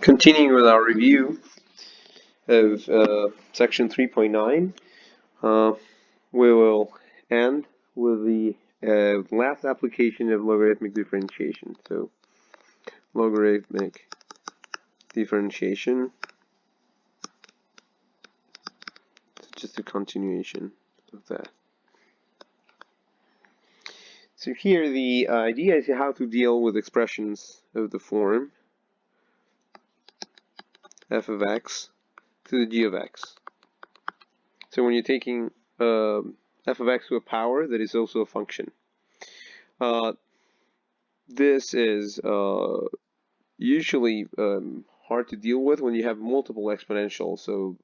Continuing with our review of section 3.9, we will end with the last application of logarithmic differentiation. So, logarithmic differentiation, just a continuation of that. So here the idea is how to deal with expressions of the form f of x to the g of x. So when you're taking f of x to a power that is also a function. This is usually hard to deal with when you have multiple exponentials, so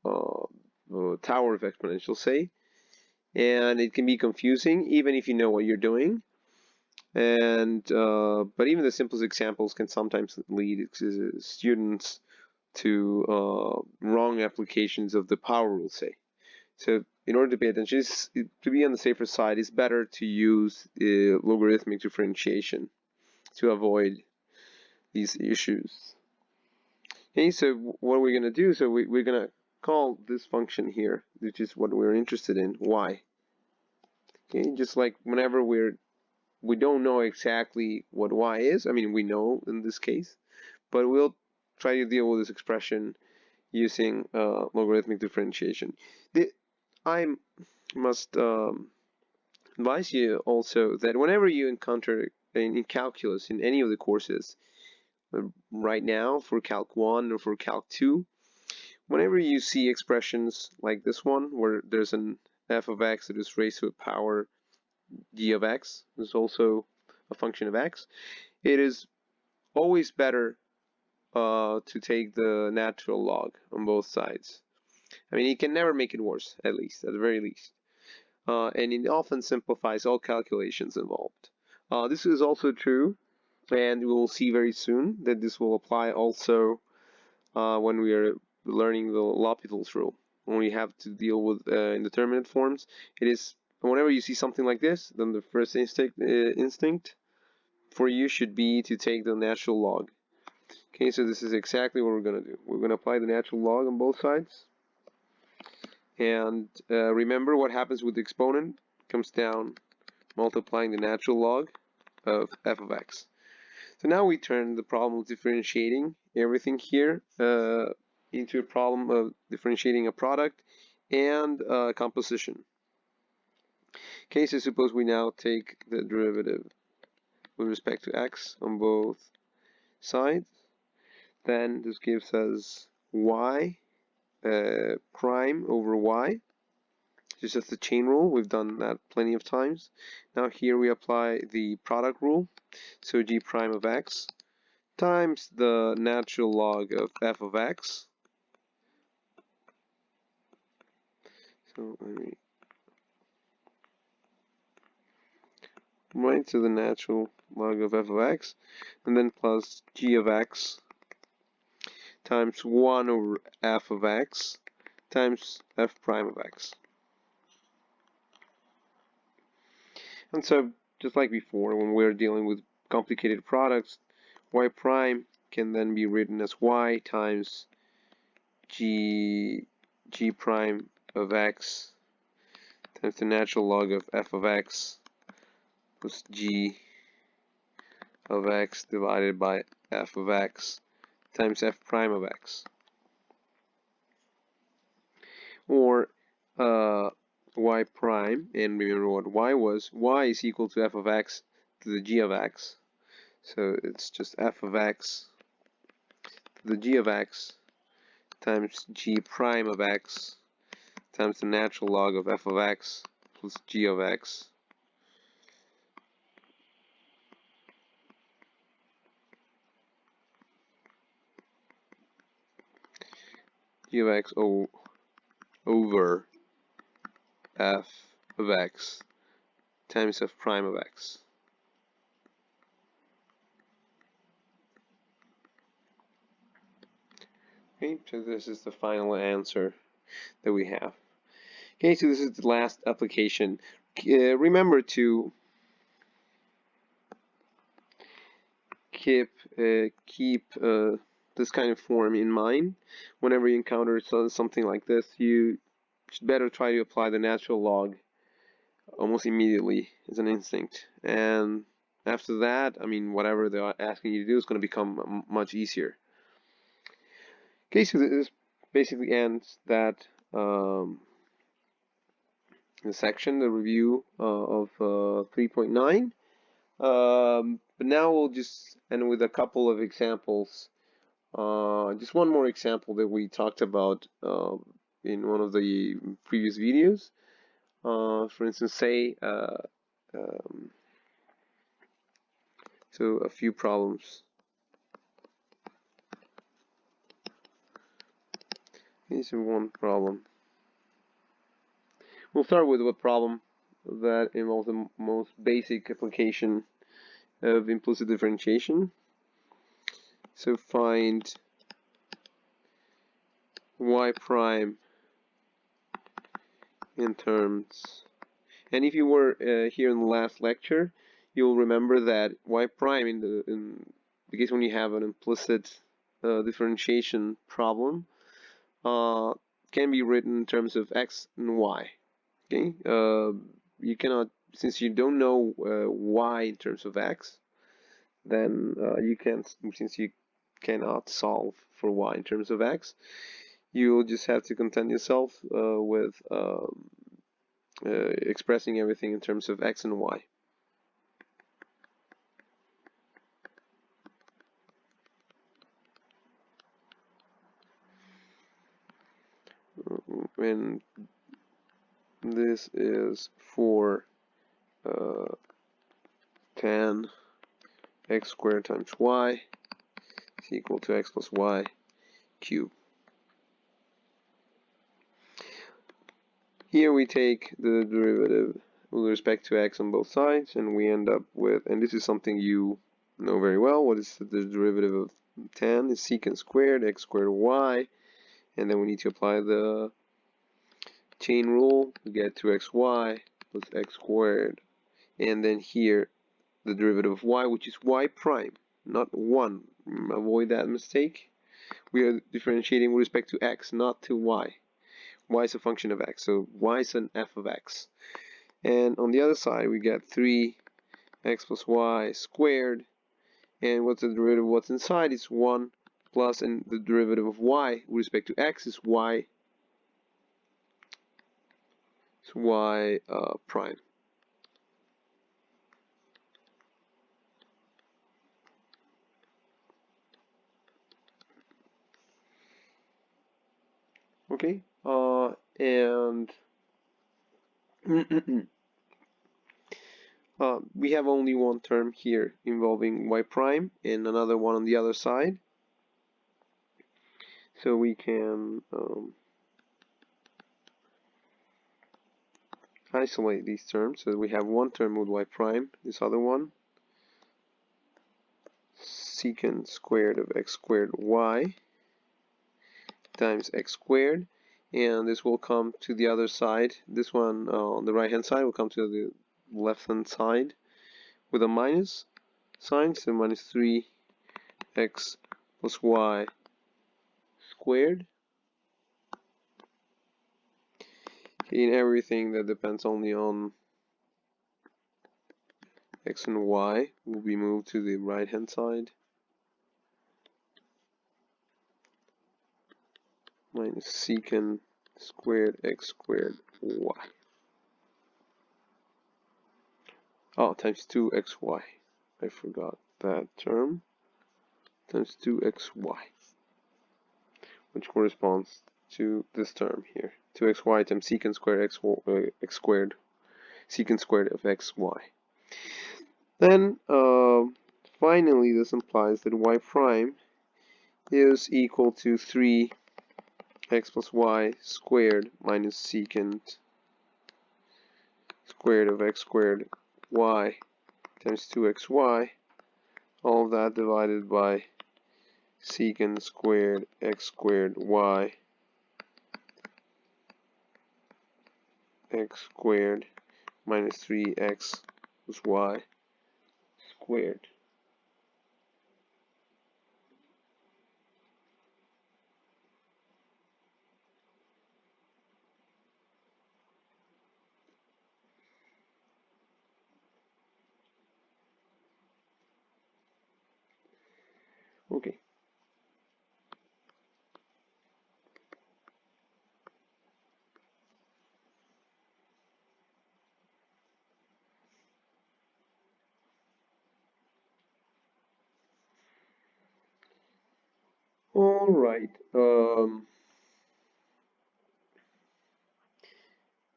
tower of exponentials, say, and it can be confusing even if you know what you're doing. And but even the simplest examples can sometimes lead students to wrong applications of the power rule, say. So in order to pay attention, to be on the safer side, it's better to use logarithmic differentiation to avoid these issues. Okay, so what are we going to do? So we're going to call this function here, which is what we're interested in, y. Okay, just like whenever we don't know exactly what y is, I mean we know in this case, but we'll try to deal with this expression using logarithmic differentiation. I must advise you also that whenever you encounter in calculus in any of the courses, right now for Calc 1 or for Calc 2, whenever you see expressions like this one, where there's an f of x that is raised to a power g of x, is also a function of x, it is always better to take the natural log on both sides. I mean, you can never make it worse, at the very least. And it often simplifies all calculations involved. This is also true, and we will see very soon that this will apply also when we are learning the L'Hopital's rule. When we have to deal with indeterminate forms, it is whenever you see something like this, then the first instinct for you should be to take the natural log. Okay, so this is exactly what we're going to do. We're going to apply the natural log on both sides. And remember what happens with the exponent comes down multiplying the natural log of f of x. So now we turn the problem of differentiating everything here into a problem of differentiating a product and composition. Okay, so suppose we now take the derivative with respect to x on both sides. Then this gives us y prime over y. Just as the chain rule, we've done that plenty of times. Now here we apply the product rule, so g prime of x times the natural log of f of x. So right to the natural log of f of x, and then plus g of x times 1 over f of x times f prime of x. And so, just like before, when we're dealing with complicated products, y prime can then be written as y times g prime of x times the natural log of f of x plus g of x divided by f of x times f prime of x. Or y prime, and remember what y was, y is equal to f of x to the g of x. So it's just f of x to the g of x times g prime of x times the natural log of f of x plus g of x. G of x over f of x times f prime of x. Okay, so this is the final answer that we have. Okay, so this is the last application. Remember to keep this kind of form in mind. Whenever you encounter something like this, you should better try to apply the natural log almost immediately as an instinct. And after that, I mean, whatever they're asking you to do is going to become much easier. Okay, so this basically ends that the section, the review of 3.9. But now we'll just end with a couple of examples. Just one more example that we talked about in one of the previous videos. For instance, say, so a few problems. Here's one problem. We'll start with a problem that involves the most basic application of implicit differentiation. So find y prime in terms, and if you were here in the last lecture, you'll remember that y prime in the case when you have an implicit differentiation problem can be written in terms of x and y. Okay, you cannot, since you don't know y in terms of x, then you can't, since you cannot solve for y in terms of x, you'll just have to content yourself with expressing everything in terms of x and y. And this is for tan x squared times y is equal to x plus y cubed. Here we take the derivative with respect to x on both sides, and we end up with, and this is something you know very well, what is the derivative of tan is secant squared x squared y, and then we need to apply the chain rule to get 2xy plus x squared, and then here the derivative of y, which is y prime, not 1. Avoid that mistake. We are differentiating with respect to x, not to y. Y is a function of x, so y is an f of x. And on the other side, we get 3x plus y squared, and what's the derivative of what's inside is 1 plus, and the derivative of y with respect to x is y. It's y prime. Okay, and we have only one term here involving y prime and another one on the other side. So we can isolate these terms. So we have one term with y prime, this other one, secant squared of x squared y times x squared, and this will come to the other side. This one on the right hand side will come to the left hand side with a minus sign, so minus 3x plus y squared. In everything that depends only on x and y will be moved to the right hand side. Minus secant squared x squared y. Oh, times 2xy. I forgot that term. Times 2xy, which corresponds to this term here. 2xy times secant squared x squared, secant squared of xy. Then, finally, this implies that y prime is equal to 3x plus y squared minus secant squared of x squared y times 2xy, all of that divided by secant squared x squared y x squared minus 3x plus y squared. Okay. All right.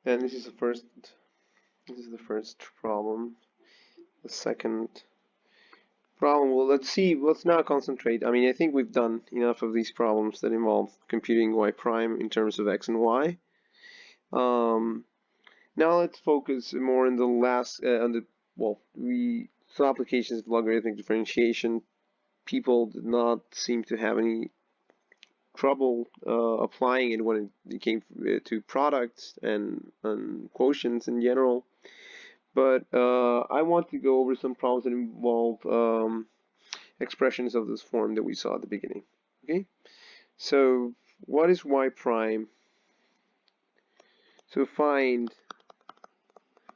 And this is the first. This is the first problem. The second problem. Well, let's see. Let's now concentrate. I mean, I think we've done enough of these problems that involve computing y prime in terms of x and y. Now let's focus more on the last, some applications of logarithmic differentiation. People did not seem to have any trouble applying it when it came to products and quotients in general. But I want to go over some problems that involve expressions of this form that we saw at the beginning. Okay, so what is y prime? So find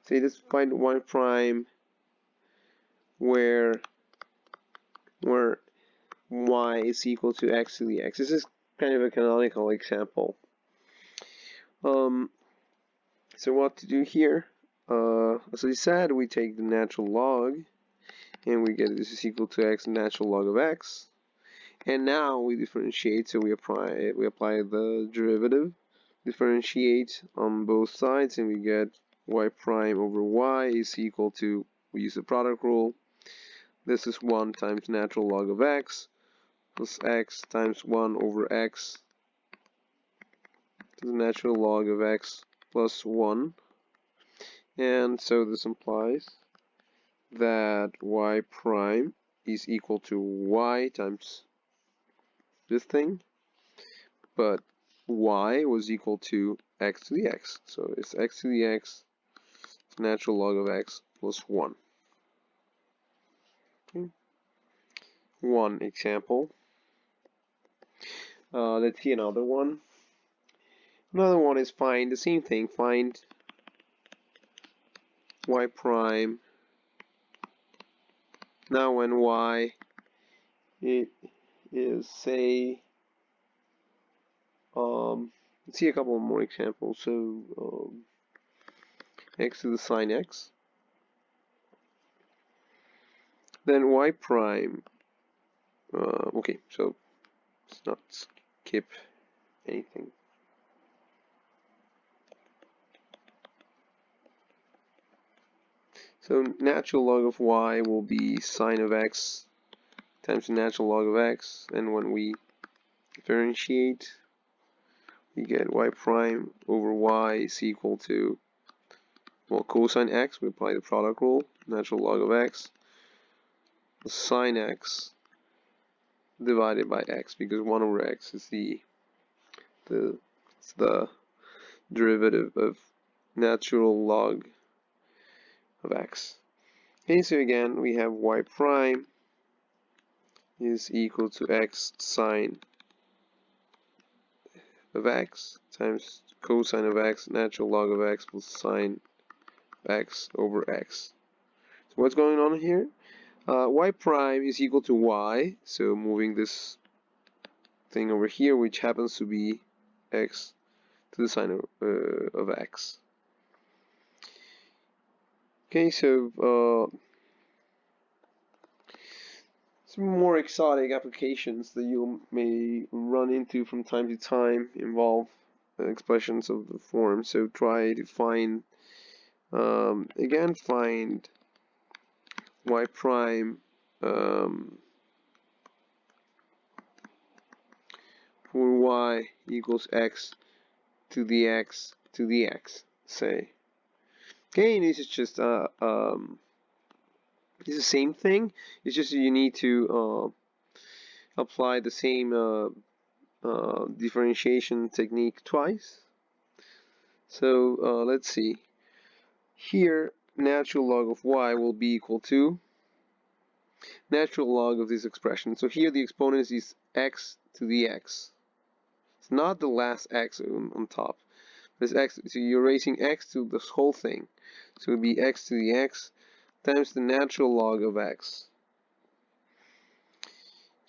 y prime where y is equal to x to the x. This is kind of a canonical example. So what to do here? As I said, we take the natural log, and we get this is equal to x natural log of x. And now we differentiate, so we apply the derivative, differentiate on both sides, and we get y prime over y is equal to, we use the product rule. This is 1 times natural log of x plus x times 1 over x to the natural log of x plus 1. And so this implies that y prime is equal to y times this thing, but y was equal to x to the x. So it's x to the x, natural log of x plus 1. Okay. One example. Let's see another one. Another one is find the same thing. Find y prime. Now when y it is, say, let's see a couple more examples. So x to the sine x. Then y prime. Okay, so let's not skip anything. So natural log of y will be sine of x times the natural log of x, and when we differentiate, we get y prime over y is equal to, well, cosine x, we apply the product rule, natural log of x, sine x divided by x, because 1 over x is the derivative of natural log of x. Okay, so again, we have y prime is equal to x sine of x times cosine of x, natural log of x plus sine x over x. So what's going on here? Y prime is equal to y, so moving this thing over here, which happens to be x to the sine of x. Okay, so some more exotic applications that you may run into from time to time involve expressions of the form. So try to find, again, find y prime for y equals x to the x to the x, say. Okay, and this is just it's the same thing. It's just you need to apply the same differentiation technique twice. So let's see. Here, natural log of y will be equal to natural log of this expression. So here the exponent is x to the x. It's not the last x on top. It's x. So you're raising x to this whole thing. So it would be x to the x times the natural log of x.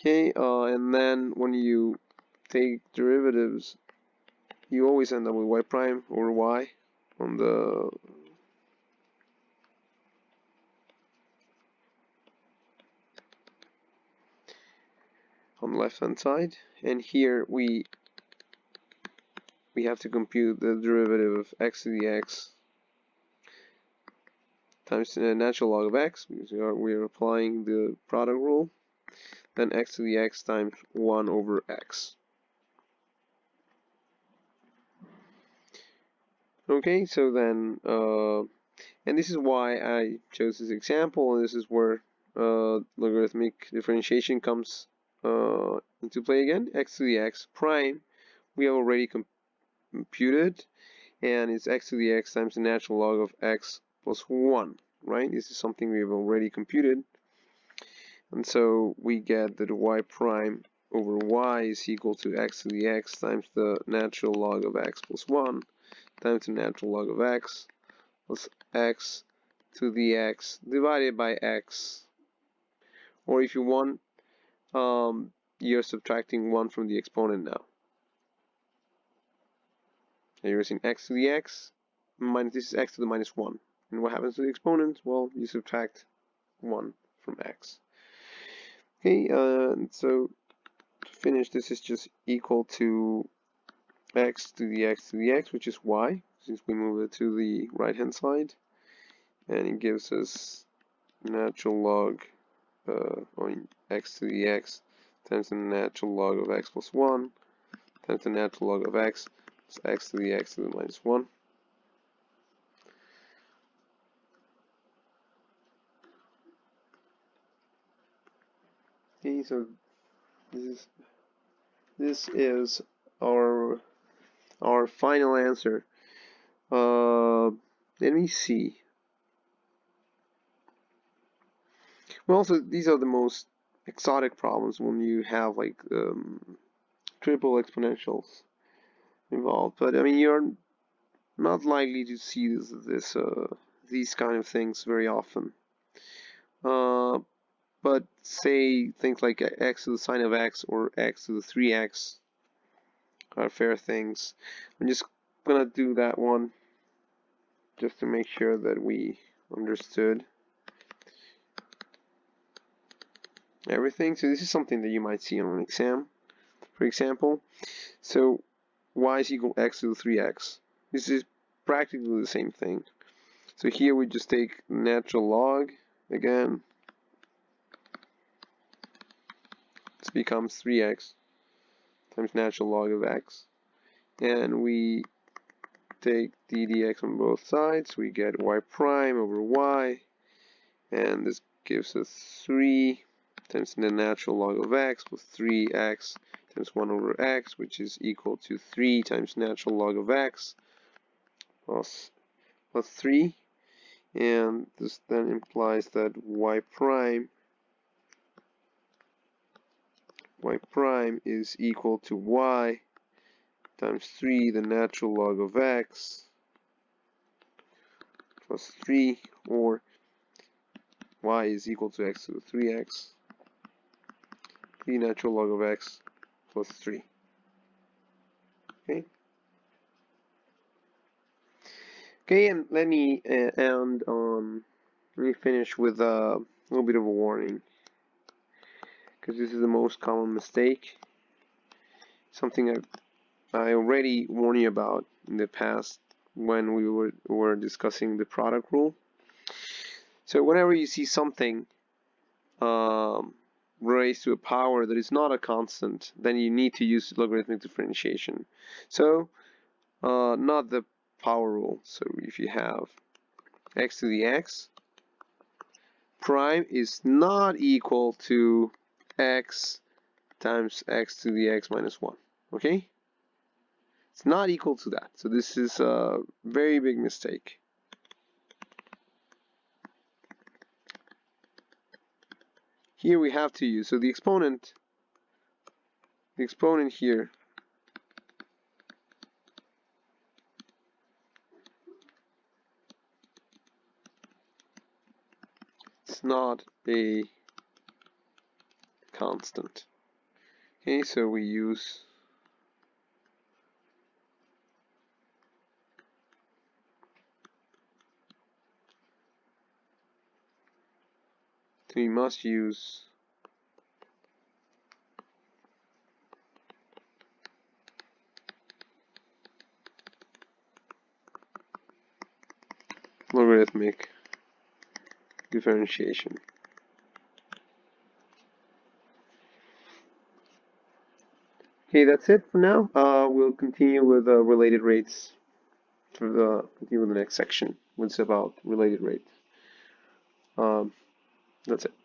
Okay, and then when you take derivatives, you always end up with y prime over y on the left hand side, and here we have to compute the derivative of x to the x times the natural log of x, because we are applying the product rule, then x to the x times 1 over x. Okay, so then, and this is why I chose this example, and this is where logarithmic differentiation comes into play again. X to the x prime, we have already computed, and it's x to the x times the natural log of x plus 1, right? This is something we've already computed, and so we get that y prime over y is equal to x to the x times the natural log of x plus 1 times the natural log of x plus x to the x divided by x. Or if you want, you're subtracting 1 from the exponent now. And you're using x to the x minus, this is x to the minus 1. And what happens to the exponent? Well, you subtract 1 from x. Okay, so to finish, this is just equal to x to the x to the x, which is y, since we move it to the right hand side, and it gives us natural log on x to the x times the natural log of x plus 1 times the natural log of x plus x to the x to the minus 1. Okay, so this is our final answer. Let me see. Well, so these are the most exotic problems when you have like triple exponentials involved. But I mean, you're not likely to see these kind of things very often. But say things like x to the sine of x or x to the 3x are fair things. I'm just gonna do that one just to make sure that we understood everything. So this is something that you might see on an exam, for example. So y is equal to x to the 3x. This is practically the same thing. So here we just take natural log again. This becomes 3x times natural log of x. And we take d dx on both sides. We get y prime over y. And this gives us 3 times the natural log of x plus 3x times 1 over x, which is equal to 3 times natural log of x plus 3. And this then implies that y prime is equal to y times 3 the natural log of x plus 3, or y is equal to x to the 3x, the natural log of x plus 3. Okay. Okay, and let me finish with a little bit of a warning, because this is the most common mistake. Something I already warned you about in the past when we were discussing the product rule. So whenever you see something raised to a power that is not a constant, then you need to use logarithmic differentiation. So not the power rule. So if you have x to the x prime is not equal to x times x to the x minus 1. Okay? It's not equal to that. So this is a very big mistake. Here we have to use, so the exponent here is not a constant. Okay, so we use must use logarithmic differentiation. Okay, that's it for now. We'll continue with related rates continue with the next section, which is about related rates. That's it.